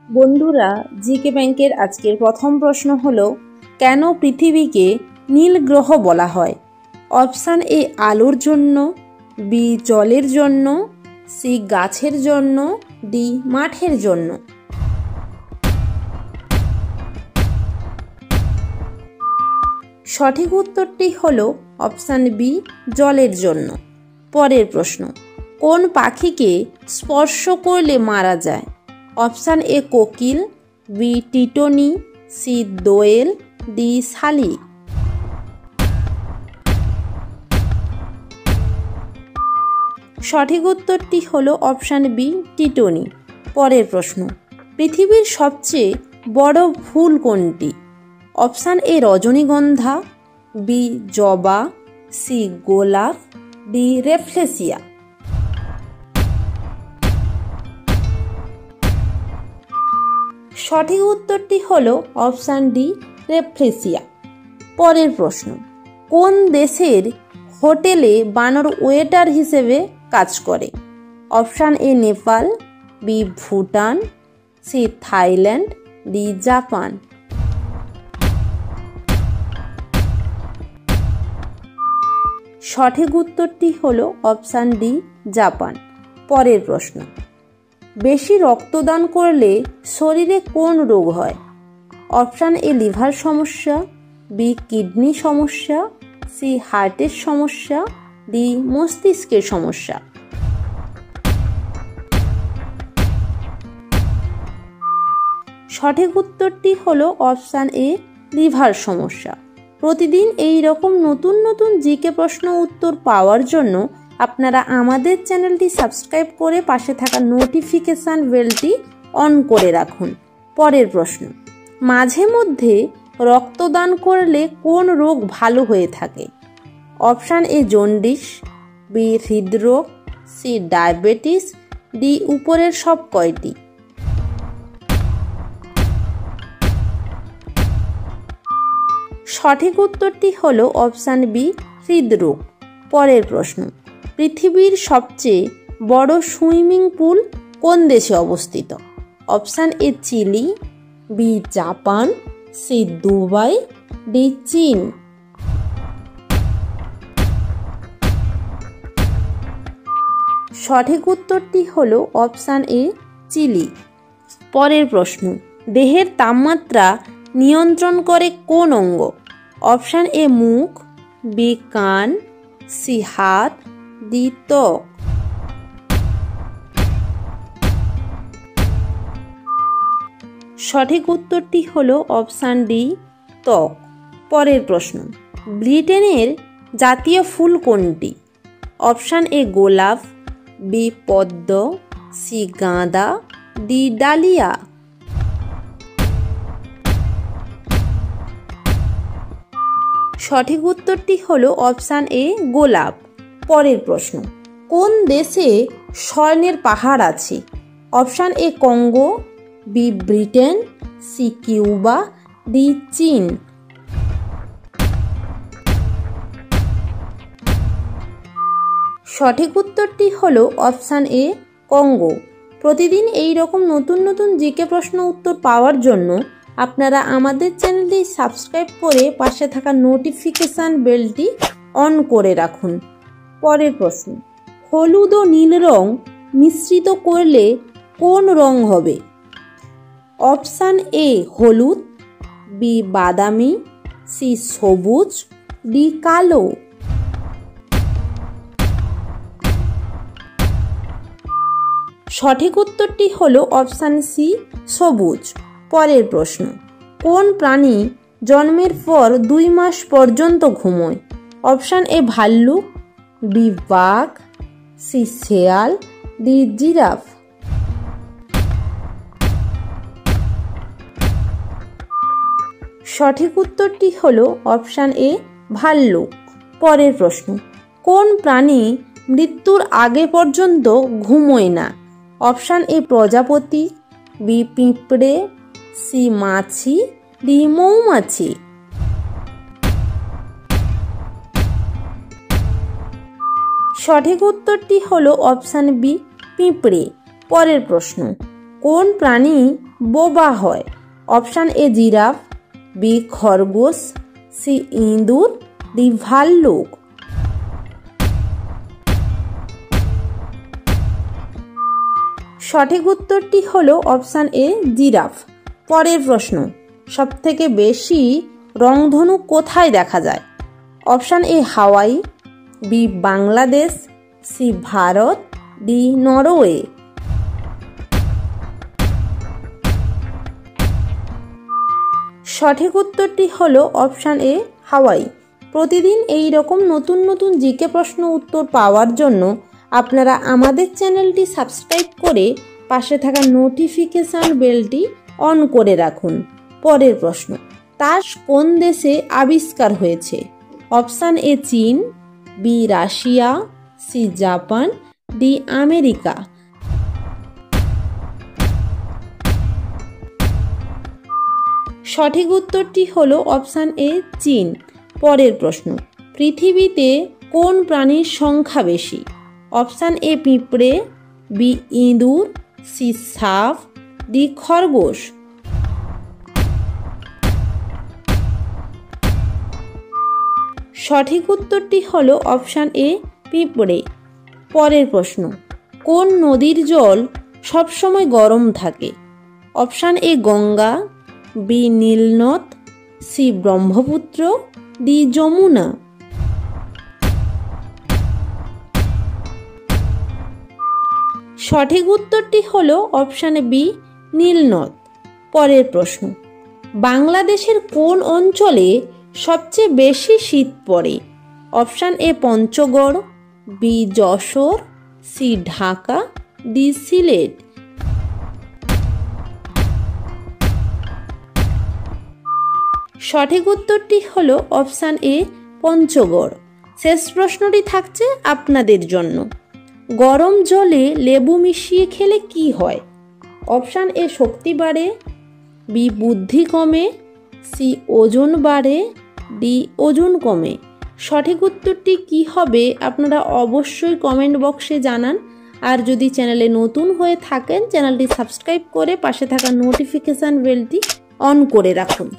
বন্ধুরা, জিকে ব্যাংকের আজকের প্রথম প্রশ্ন হলো, কেন পৃথিবীকে নীল গ্রহ বলা হয়? অপশান এ আলোর জন্য, বি জলের জন্য, সি গাছের জন্য, ডি মাঠের জন্য। সঠিক উত্তরটি হলো অপশান বি জলের জন্য। পরের প্রশ্ন, কোন পাখিকে স্পর্শ করলে মারা যায়? অপশান এ কোকিল, বি টিটনি, সি দোয়েল, ডি শালিক। সঠিক উত্তরটি হলো অপশান বি টিটনি। পরের প্রশ্ন, পৃথিবীর সবচেয়ে বড় ফুল কোনটি? অপশান এ রজনীগন্ধা, বি জবা, সি গোলাপ, ডি রেফলেসিয়া। সঠিক উত্তরটি হলো অপশান ডি রেফলেসিয়া। পরের প্রশ্ন, কোন দেশের হোটেলে বানর ওয়েটার হিসেবে কাজ করে? Option A Nepal, B Bhutan, C Thailand, D Japan. সঠিক উত্তরটি হলো অপশান ডি জাপান। পরের প্রশ্ন, বেশি রক্তদান করলে শরীরে কোন রোগ হয়? অপশান এ লিভার সমস্যা, বি কিডনি সমস্যা, সি হার্টের সমস্যা, ডি মস্তিষ্কের সমস্যা। সঠিক উত্তরটি হলো অপশান এ লিভার সমস্যা। প্রতিদিন এই রকম নতুন নতুন জিকে প্রশ্ন উত্তর পাওয়ার জন্য আপনারা আমাদের চ্যানেলটি সাবস্ক্রাইব করে পাশে থাকা নোটিফিকেশান বেলটি অন করে রাখুন। পরের প্রশ্ন, মাঝে মধ্যে রক্তদান করলে কোন রোগ ভালো হয়ে থাকে? অপশান এ জন্ডিস, বি হৃদরোগ, সি ডায়াবেটিস, ডি উপরের সব কয়টি। সঠিক উত্তরটি হলো অপশান বি হৃদরোগ। পরের প্রশ্ন, পৃথিবীর সবচেয়ে বড় সুইমিং পুল কোন দেশে অবস্থিত? Option A Chile, B Japan, C Dubai, D চীন। সঠিক উত্তরটি হলো অপশান এ চিলি। পরের প্রশ্ন, দেহের তাপমাত্রা নিয়ন্ত্রণ করে কোন অঙ্গ? অপশান এ মুখ, বি কান, সি হাত, ডি ত্বক। সঠিক উত্তরটি হলো অপশান ডি ত্বক। পরের প্রশ্ন, ব্রিটেনের জাতীয় ফুল কোনটি? অপশান এ গোলাপ, বি পদ্ম, সি গাঁদা, ডি ডালিয়া। সঠিক উত্তরটি হলো অপশান এ গোলাপ। পরের প্রশ্ন, কোন দেশে স্বর্ণের পাহাড় আছে? Option A Congo, B Britain, C Cuba, D চীন। সঠিক উত্তরটি হলো অপশান এ কঙ্গো। প্রতিদিন এই রকম নতুন নতুন জিকে প্রশ্ন উত্তর পাওয়ার জন্য আপনারা আমাদের চ্যানেলটি সাবস্ক্রাইব করে পাশে থাকা নোটিফিকেশান বেলটি অন করে রাখুন। পরের প্রশ্ন, হলুদ ও নীল রং মিশ্রিত করলে কোন রং হবে? অপশান এ হলুদ, বি বাদামি, সি সবুজ, ডি কালো। সঠিক উত্তরটি হলো অপশান সি সবুজ। পরের প্রশ্ন, কোন প্রাণী জন্মের পর 2 মাস পর্যন্ত ঘুমোয়? অপশান এ ভাল্লুক, বি বাঘ, সি শেয়াল, ডি জিরাফ। সঠিক উত্তরটি হলো অপশান এ ভাল্লুক। পরের প্রশ্ন, কোন প্রাণী মৃত্যুর আগে পর্যন্ত ঘুমোয় না? অপশান এ প্রজাপতি, বি পিঁপড়ে, সি মাছি, ডি মৌমাছি। সঠিক উত্তরটি হলো অপশান বি পিঁপড়ে। পরের প্রশ্ন, কোন প্রাণী বোবা হয়? অপশান এ জিরাফ, বি খরগোশ, সি ইঁদুর, ডি ভাল্লুক। সঠিক উত্তরটি হলো অপশান এ জিরাফ। পরের প্রশ্ন, সবথেকে বেশি রংধনু কোথায় দেখা যায়? Option A Hawaii, B Bangladesh, C Bharat, D Norway. সঠিক উত্তরটি হলো অপশান এ হাওয়াই। প্রতিদিন এই রকম নতুন নতুন জিকে প্রশ্ন উত্তর পাওয়ার জন্য আপনারা আমাদের চ্যানেলটি সাবস্ক্রাইব করে পাশে থাকা নোটিফিকেশান বেলটি অন করে রাখুন। পরের প্রশ্ন, তাস কোন দেশে আবিষ্কার হয়েছে? অপশান এ চীন, B Russia, C Japan, D America. সঠিক উত্তরটি হলো অপশান এ চীন। পরের প্রশ্ন, পৃথিবীতে কোন প্রাণীর সংখ্যা বেশি? অপশান এ পিঁপড়ে, বি ইঁদুর, সি সাপ, ডি খরগোশ। সঠিক উত্তরটি হলো অপশান এ পিঁপড়ে। পরের প্রশ্ন, কোন নদীর জল সবসময় গরম থাকে? অপশান এ গঙ্গা, বি নীলনদ, সি ব্রহ্মপুত্র, ডি যমুনা। সঠিক উত্তরটি হলো অপশান বি নীলনদ। পরের প্রশ্ন, বাংলাদেশের কোন অঞ্চলে সবচেয়ে বেশি শীত পড়ে? Option A Panchagarh, B Jessore, C Dhaka, D Sylhet. সঠিক উত্তরটি হলো অপশান এ পঞ্চগড়। শেষ প্রশ্নটি থাকছে আপনাদের জন্য, গরম জলে লেবু মিশিয়ে খেলে কি হয়? অপশান এ শক্তি বাড়ে, বি বুদ্ধি কমে, সি ওজন বাড়ে, ডি ওজন কমে। সঠিক উত্তরটি কি হবে আপনারা অবশ্যই কমেন্ট বক্সে জানান। আর যদি চ্যানেলে নতুন হয়ে থাকেন চ্যানেলটি সাবস্ক্রাইব করে পাশে থাকা নোটিফিকেশান বেলটি অন করে রাখুন।